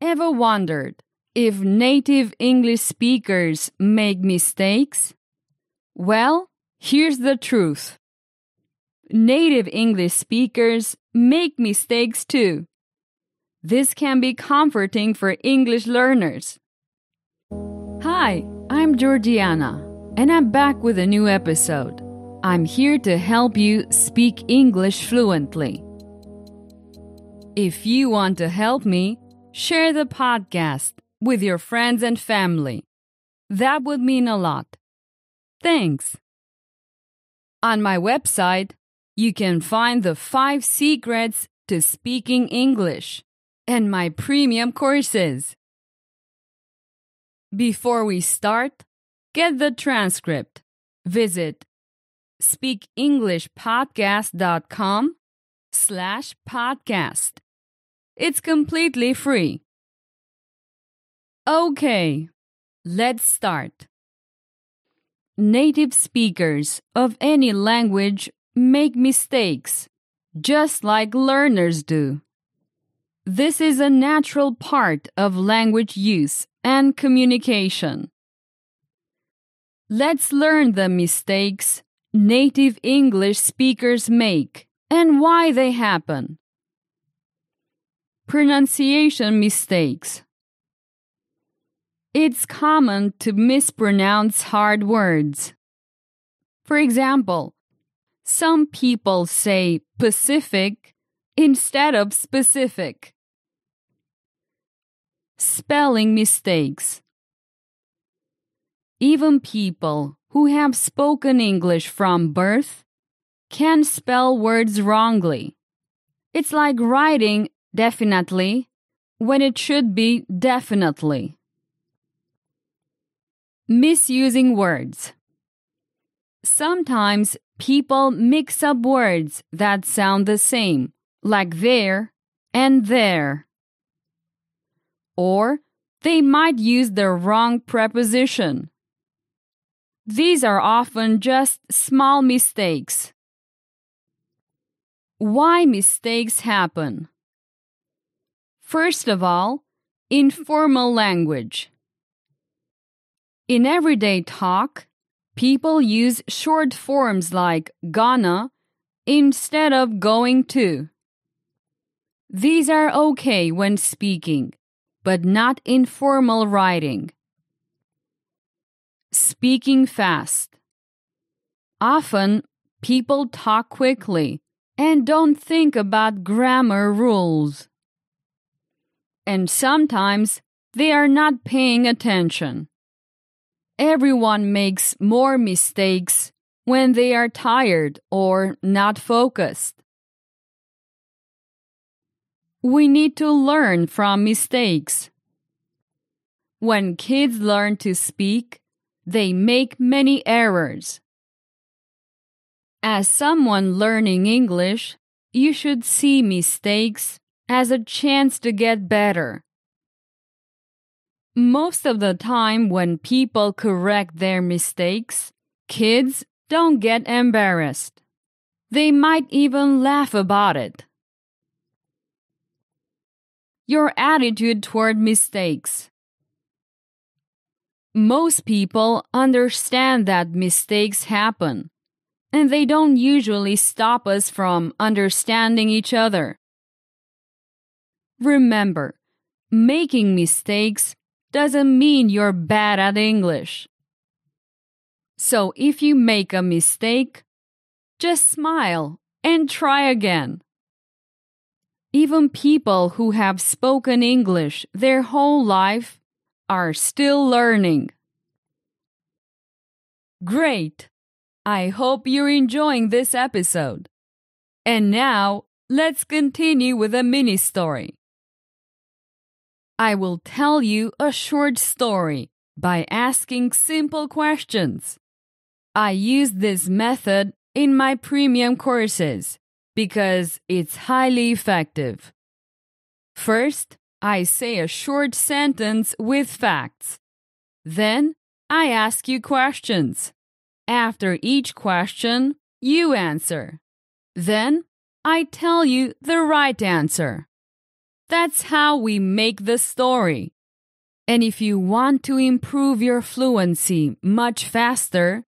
Ever wondered if native English speakers make mistakes? Well, here's the truth. Native English speakers make mistakes too. This can be comforting for English learners. Hi, I'm Georgiana, and I'm back with a new episode. I'm here to help you speak English fluently. If you want to help me, share the podcast with your friends and family. That would mean a lot. Thanks. On my website, you can find the 5 secrets to speaking English and my premium courses. Before we start, get the transcript. Visit speakenglishpodcast.com/podcast. It's completely free. Okay, let's start. Native speakers of any language make mistakes, just like learners do. This is a natural part of language use and communication. Let's learn the mistakes native English speakers make and why they happen. Pronunciation mistakes. It's common to mispronounce hard words. For example, some people say Pacific instead of specific. Spelling mistakes. Even people who have spoken English from birth can spell words wrongly. It's like writing definitely when it should be definitely. Misusing words. Sometimes people mix up words that sound the same, like there and there. Or they might use the wrong preposition. These are often just small mistakes. Why mistakes happen? First of all, informal language. In everyday talk, people use short forms like gonna instead of going to. These are okay when speaking, but not in formal writing. Speaking fast. Often, people talk quickly and don't think about grammar rules. And sometimes they are not paying attention. Everyone makes more mistakes when they are tired or not focused. We need to learn from mistakes. When kids learn to speak, they make many errors. As someone learning English, you should see mistakes as a chance to get better. Most of the time when people correct their mistakes, kids don't get embarrassed. They might even laugh about it. Your attitude toward mistakes. Most people understand that mistakes happen, and they don't usually stop us from understanding each other. Remember, making mistakes doesn't mean you're bad at English. So if you make a mistake, just smile and try again. Even people who have spoken English their whole life are still learning. Great! I hope you're enjoying this episode. And now, let's continue with a mini story. I will tell you a short story by asking simple questions. I use this method in my premium courses because it's highly effective. First, I say a short sentence with facts. Then, I ask you questions. After each question, you answer. Then, I tell you the right answer. That's how we make the story. And if you want to improve your fluency much faster,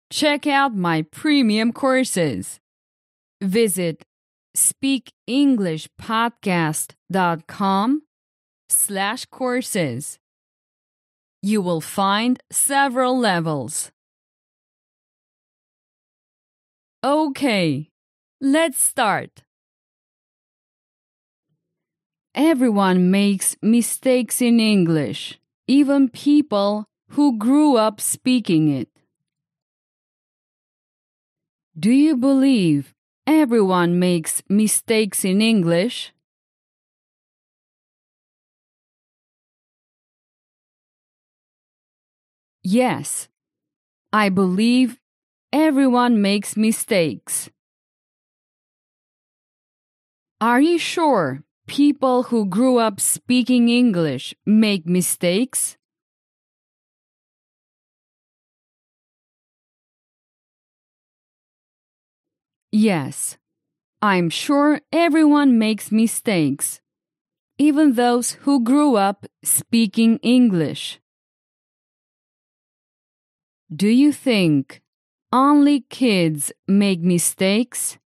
check out my premium courses. Visit speakenglishpodcast.com/courses. You will find several levels. Okay, let's start. Everyone makes mistakes in English, even people who grew up speaking it. Do you believe everyone makes mistakes in English? Yes, I believe everyone makes mistakes. Are you sure people who grew up speaking English make mistakes? Yes, I'm sure everyone makes mistakes, even those who grew up speaking English. Do you think only kids make mistakes?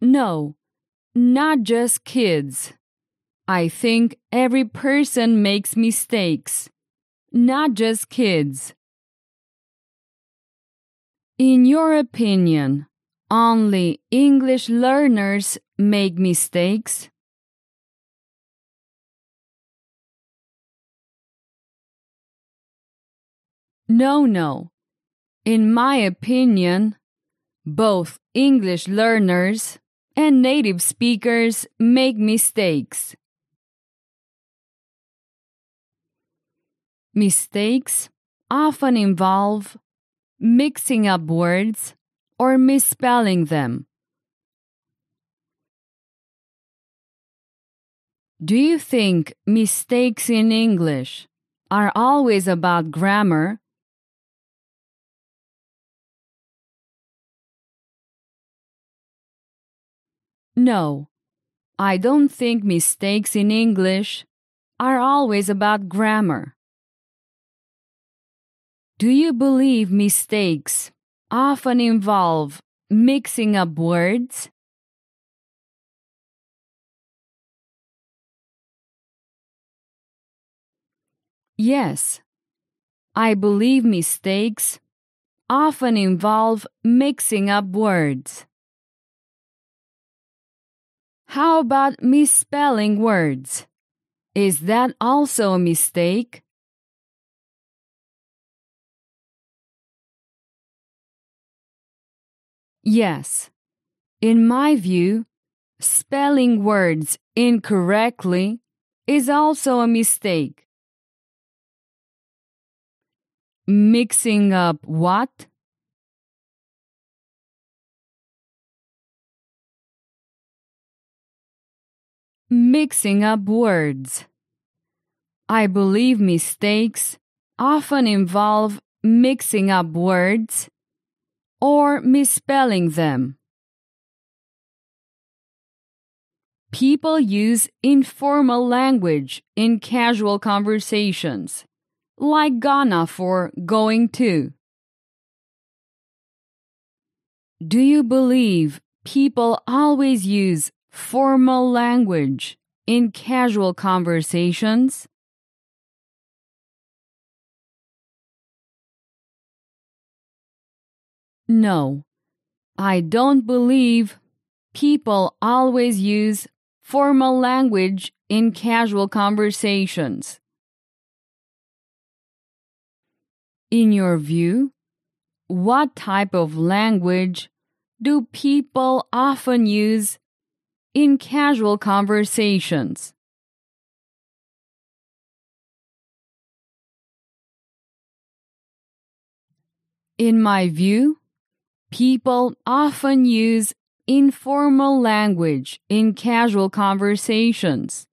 No, not just kids. I think every person makes mistakes, not just kids. In your opinion, only English learners make mistakes? No. In my opinion, both English learners and native speakers make mistakes. Mistakes often involve mixing up words or misspelling them. Do you think mistakes in English are always about grammar? No, I don't think mistakes in English are always about grammar. Do you believe mistakes often involve mixing up words? Yes, I believe mistakes often involve mixing up words. How about misspelling words? Is that also a mistake? Yes. In my view, spelling words incorrectly is also a mistake. Mixing up what? Mixing up words. I believe mistakes often involve mixing up words or misspelling them. People use informal language in casual conversations, like gonna for going to. Do you believe people always use formal language in casual conversations? No, I don't believe people always use formal language in casual conversations. In your view, what type of language do people often use in casual conversations? In my view, people often use informal language in casual conversations.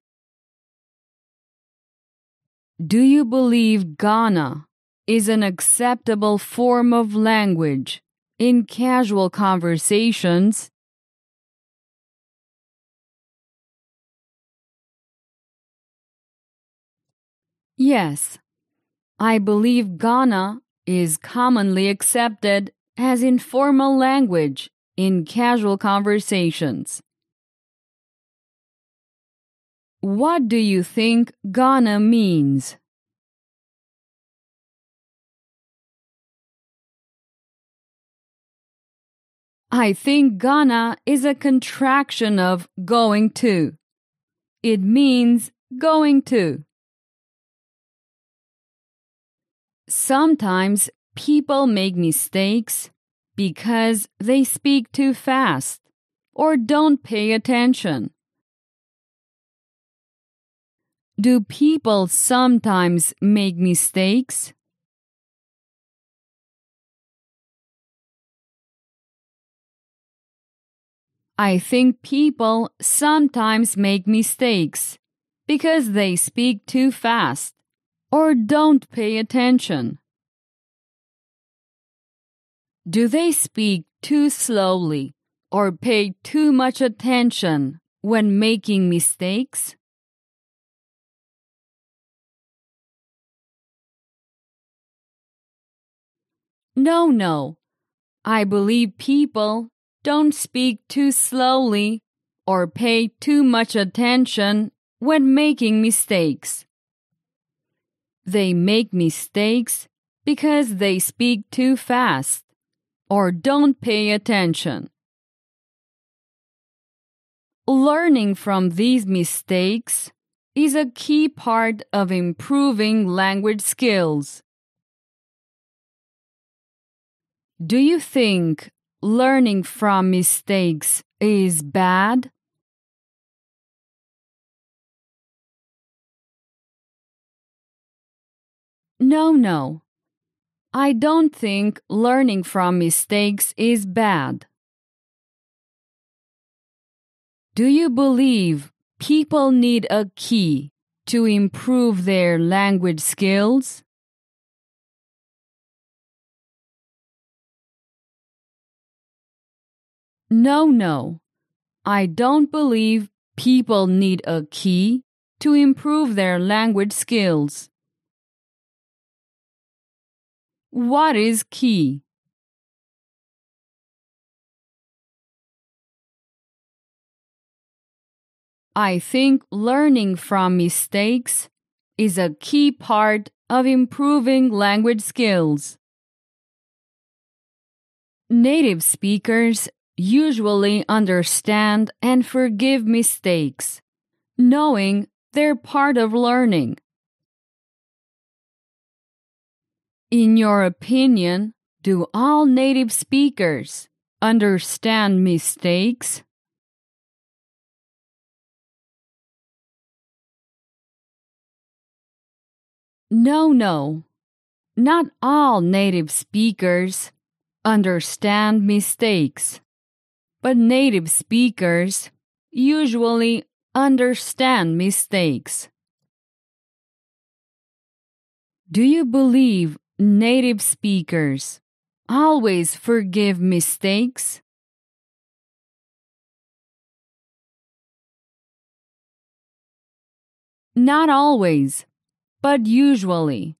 Do you believe Ghana is an acceptable form of language in casual conversations? Yes, I believe Ghana is commonly accepted as informal language in casual conversations. What do you think Ghana means? I think Ghana is a contraction of going to. It means going to. Sometimes people make mistakes because they speak too fast or don't pay attention. Do people sometimes make mistakes? I think people sometimes make mistakes because they speak too fast or don't pay attention. Do they speak too slowly or pay too much attention when making mistakes? No. I believe people don't speak too slowly or pay too much attention when making mistakes. They make mistakes because they speak too fast or don't pay attention. Learning from these mistakes is a key part of improving language skills. Do you think learning from mistakes is bad? No. I don't think learning from mistakes is bad. Do you believe people need a key to improve their language skills? No. I don't believe people need a key to improve their language skills. What is key? I think learning from mistakes is a key part of improving language skills. Native speakers usually understand and forgive mistakes, knowing they're part of learning. In your opinion, do all native speakers understand mistakes? No. Not all native speakers understand mistakes, but native speakers usually understand mistakes. Do you believe native speakers always forgive mistakes? Not always, but usually.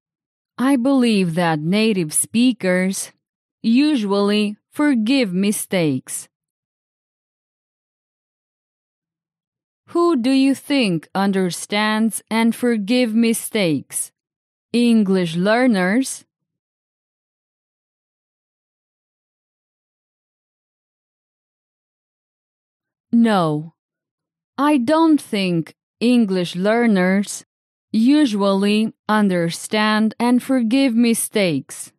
I believe that native speakers usually forgive mistakes. Who do you think understands and forgive mistakes? English learners? No, I don't think English learners usually understand and forgive mistakes.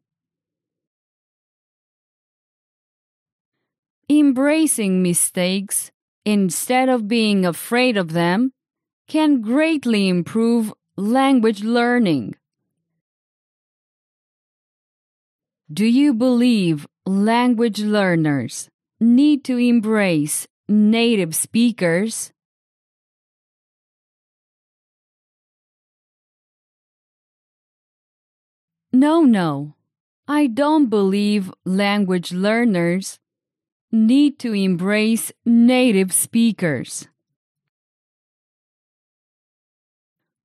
Embracing mistakes instead of being afraid of them can greatly improve language learning. Do you believe language learners need to embrace native speakers? No. I don't believe language learners need to embrace native speakers.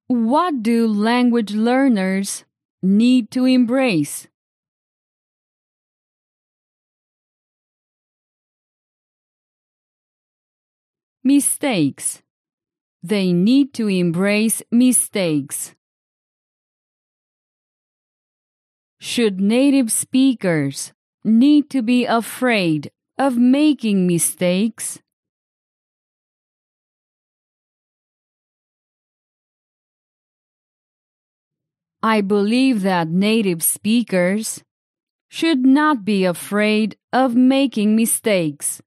What do language learners need to embrace? Mistakes. They need to embrace mistakes. Should native speakers need to be afraid of making mistakes? I believe that native speakers should not be afraid of making mistakes.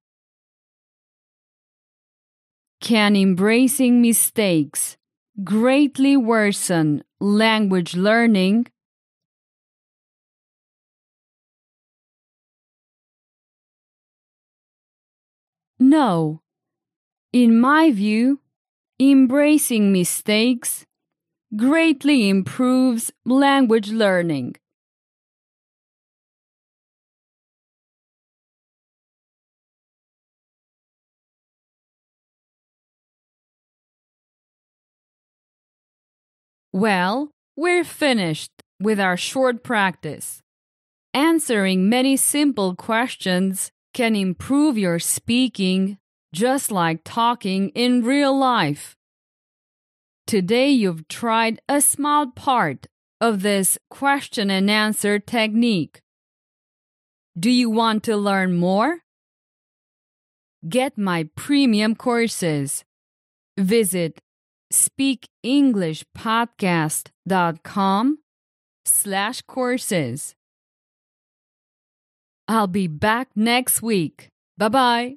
Can embracing mistakes greatly worsen language learning? No. In my view, embracing mistakes greatly improves language learning. Well, we're finished with our short practice. Answering many simple questions can improve your speaking just like talking in real life. Today you've tried a small part of this question and answer technique. Do you want to learn more? Get my premium courses. Visit speakenglishpodcast.com/courses. I'll be back next week. Bye-bye.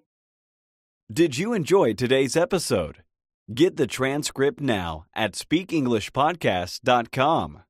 Did you enjoy today's episode? Get the transcript now at speakenglishpodcast.com.